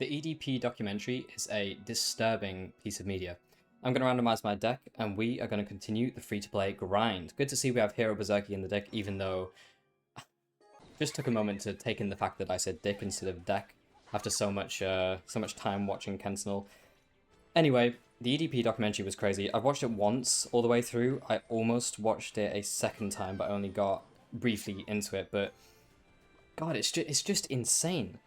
The EDP documentary is a disturbing piece of media. I'm going to randomize my deck, and we are going to continue the free-to-play grind. Good to see we have Hero Berserky in the deck, even though just took a moment to take in the fact that I said dick instead of deck after so much time watching Kensenal. Anyway, the EDP documentary was crazy. I've watched it once all the way through. I almost watched it a second time, but only got briefly into it. But God, it's just insane.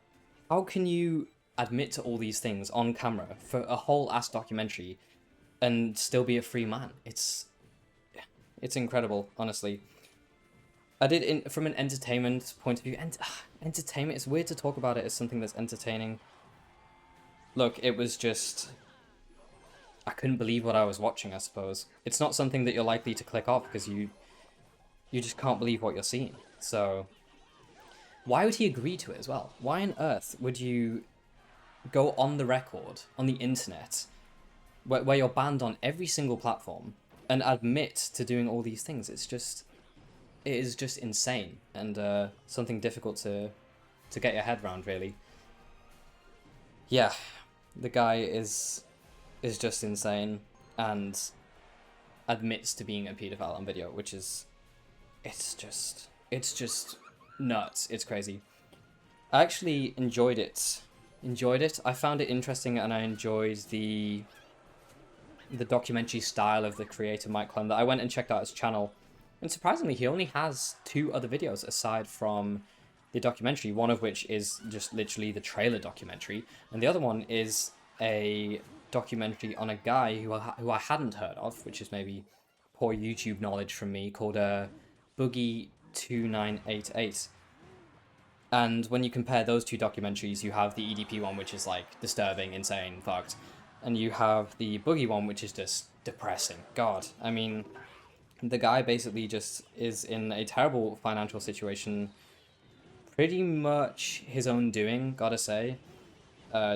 How can you admit to all these things on camera for a whole ass documentary and still be a free man? It's incredible, honestly. I did from an entertainment point of view, and entertainment, it's weird to talk about it as something that's entertaining. Look, it was just, I couldn't believe what I was watching, I suppose. It's not something that you're likely to click off because you just can't believe what you're seeing. So why would he agree to it as well? Why on earth would you go on the record, on the internet, where you're banned on every single platform, and admit to doing all these things? It is just insane, and something difficult to get your head around, really. Yeah, the guy is just insane, and admits to being a paedophile on video, which is, it's just nuts. It's crazy. I actually enjoyed it. I found it interesting, and I enjoyed the documentary style of the creator Mike Clem. That I went and checked out his channel, and surprisingly, he only has 2 other videos aside from the documentary. One of which is just literally the trailer documentary, and the other one is a documentary on a guy who I hadn't heard of, which is maybe poor YouTube knowledge from me, called Boogie2988. And when you compare those 2 documentaries, you have the EDP one, which is like disturbing, insane, fucked, and you have the Boogie one, which is just depressing. God, I mean, the guy basically just is in a terrible financial situation, pretty much his own doing, gotta say.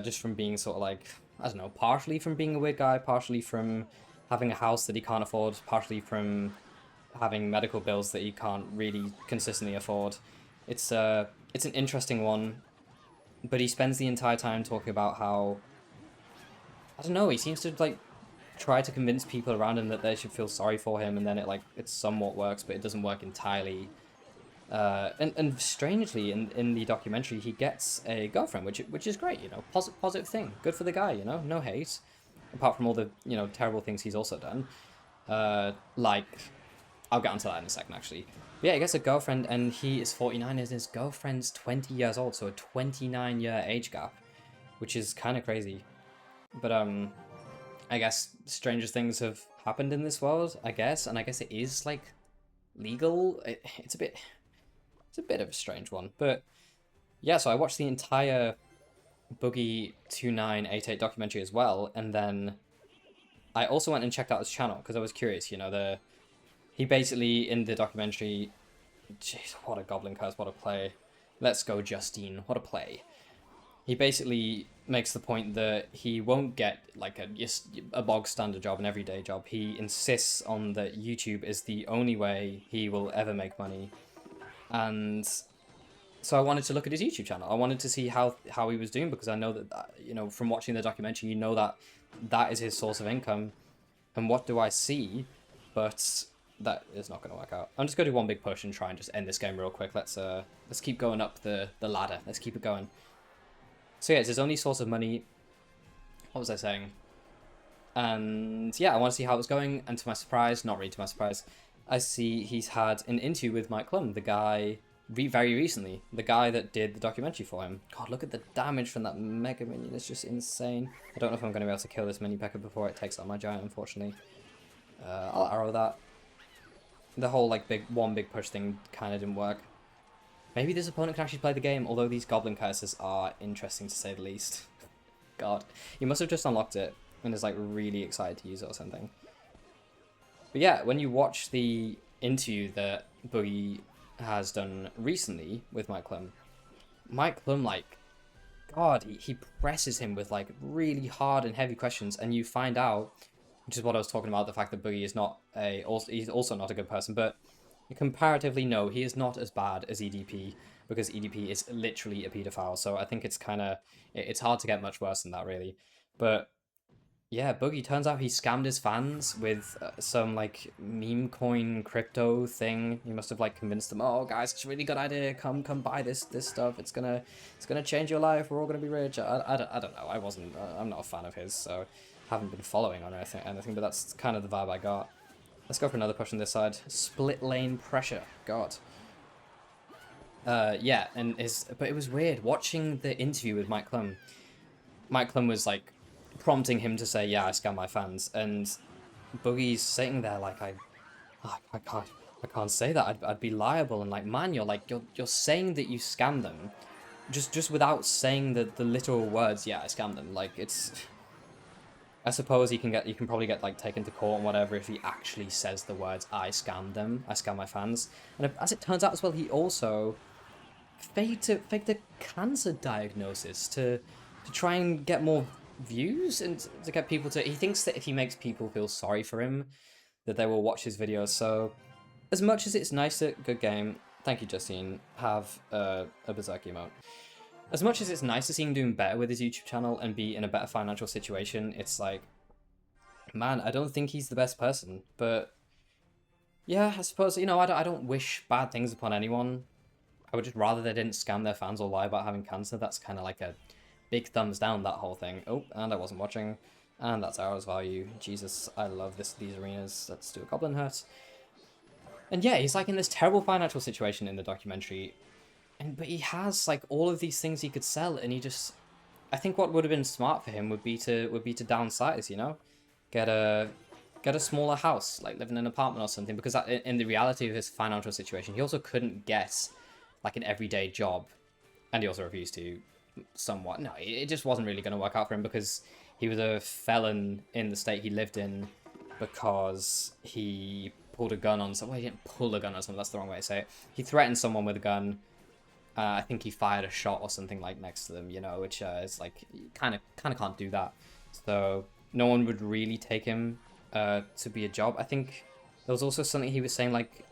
Just from being sort of like, I don't know, partially from being a weird guy, partially from having a house that he can't afford, partially from having medical bills that he can't really consistently afford. It's an interesting one, but he spends the entire time talking about how, I don't know, he seems to like try to convince people around him that they should feel sorry for him, and then it somewhat works, but it doesn't work entirely. And strangely, in the documentary, he gets a girlfriend, which is great, you know, positive thing, good for the guy, you know, no hate, apart from all the, you know, terrible things he's also done. Like, I'll get onto that in a second, actually. But yeah, he gets a girlfriend, and he is 49, and his girlfriend's 20 years old, so a 29-year age gap, which is kind of crazy. But I guess stranger things have happened in this world, I guess, and I guess it is like legal. It's a bit of a strange one, but yeah. So I watched the entire Boogie2988 documentary as well, and then I also went and checked out his channel because I was curious. You know, he basically, in the documentary, jeez, what a goblin curse, what a play. Let's go, Justine, what a play. He basically makes the point that he won't get like a bog standard job, an everyday job. He insists on that YouTube is the only way he will ever make money. And so I wanted to look at his YouTube channel. I wanted to see how he was doing, because I know that, you know, from watching the documentary, you know that is his source of income. And what do I see? But that is not going to work out. I'm just going to do one big push and try and just end this game real quick. Let's keep going up the ladder. Let's keep it going. So yeah, it's his only source of money. What was I saying? And yeah, I want to see how it was going. And to my surprise, not really to my surprise, I see he's had an interview with Mike Klum, the guy very recently, the guy that did the documentary for him. God, look at the damage from that Mega Minion. It's just insane. I don't know if I'm going to be able to kill this EDPekka before it takes out my giant, unfortunately. I'll arrow that. The whole like one big push thing kind of didn't work. Maybe this opponent can actually play the game, although these goblin curses are interesting to say the least. God, he must have just unlocked it and is like really excited to use it or something. But yeah, when you watch the interview that Boogie has done recently with Mike Klum, like, God, he presses him with like really hard and heavy questions, and you find out, which is what I was talking about, the fact that Boogie is he's also not a good person, but comparatively, no, he is not as bad as EDP. because EDP is literally a pedophile. So I think it's kind of, it's hard to get much worse than that, really. But yeah, Boogie, turns out he scammed his fans with some like meme coin crypto thing. He must have like convinced them, oh guys, it's a really good idea. Come buy this stuff. It's gonna change your life. We're all gonna be rich. I don't know. I'm not a fan of his, so haven't been following on anything. But that's kind of the vibe I got. Let's go for another push on this side. Split lane pressure. God. Yeah, but it was weird watching the interview with Mike Klum. Mike Klum was like prompting him to say, yeah, I scam my fans, and Boogie's sitting there like, I can't say that. I'd be liable. And like, man, you're saying that you scam them, just without saying the literal words. Yeah, I scammed them. Like, it's. I suppose you can probably get like taken to court and whatever if he actually says the words, I scammed them. I scam my fans. And as it turns out as well, he also faked a cancer diagnosis to try and get more views and to get people to. He thinks that if he makes people feel sorry for him, that they will watch his videos. So as much as it's nice to good game, thank you Justine, have a berserk emote. As much as it's nice to see him doing better with his YouTube channel and be in a better financial situation, it's like, man, I don't think he's the best person. But yeah, I suppose, you know, I don't wish bad things upon anyone. I would just rather they didn't scam their fans or lie about having cancer. That's kind of like a big thumbs down, that whole thing. Oh, and I wasn't watching. And that's hours value. Jesus, I love these arenas. Let's do a goblin hurt. And yeah, he's like in this terrible financial situation in the documentary. But he has like all of these things he could sell, and he just. I think what would have been smart for him would be to downsize. You know, get a smaller house, like live in an apartment or something. Because in the reality of his financial situation, he also couldn't get like an everyday job, and he also refused to. Somewhat. No, it just wasn't really going to work out for him because he was a felon in the state he lived in because he pulled a gun on someone. Well, he didn't pull a gun on someone. That's the wrong way to say it. He threatened someone with a gun. I think he fired a shot or something like next to them, you know, which is like, kind of can't do that. So no one would really take him to be a job. I think there was also something he was saying like,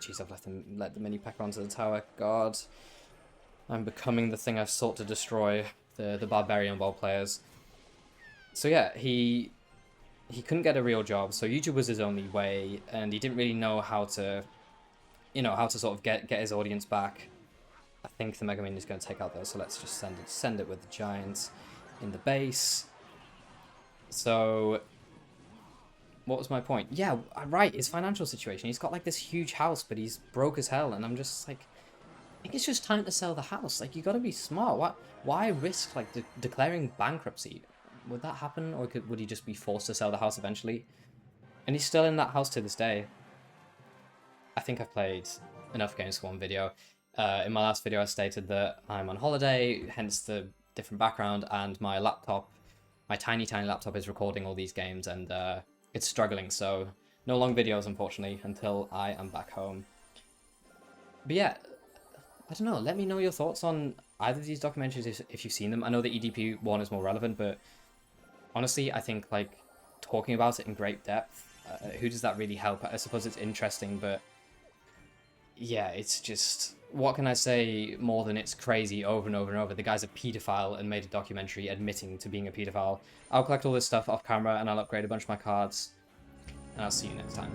jeez, I've let the EDPekka onto the tower. God, I'm becoming the thing I've sought to destroy, the barbarian ball players. So yeah, he couldn't get a real job, so YouTube was his only way, and he didn't really know how to, you know, how to sort of get his audience back. I think the Mega Minion is going to take out though, so let's just send it with the Giants in the base. So, what was my point? Yeah, right, his financial situation. He's got like this huge house, but he's broke as hell, and I'm just like, I think it's just time to sell the house. Like, you got to be smart. Why risk like declaring bankruptcy? Would that happen, or would he just be forced to sell the house eventually? And he's still in that house to this day. I think I've played enough games for one video. In my last video, I stated that I'm on holiday, hence the different background, and my laptop, my tiny laptop, is recording all these games, and it's struggling. So no long videos, unfortunately, until I am back home. But yeah, I don't know. Let me know your thoughts on either of these documentaries if you've seen them. I know the EDP one is more relevant, but honestly, I think like talking about it in great depth, who does that really help? I suppose it's interesting, but yeah, it's just, what can I say more than it's crazy over and over and over. The guy's a pedophile and made a documentary admitting to being a pedophile. I'll collect all this stuff off camera and I'll upgrade a bunch of my cards, and I'll see you next time.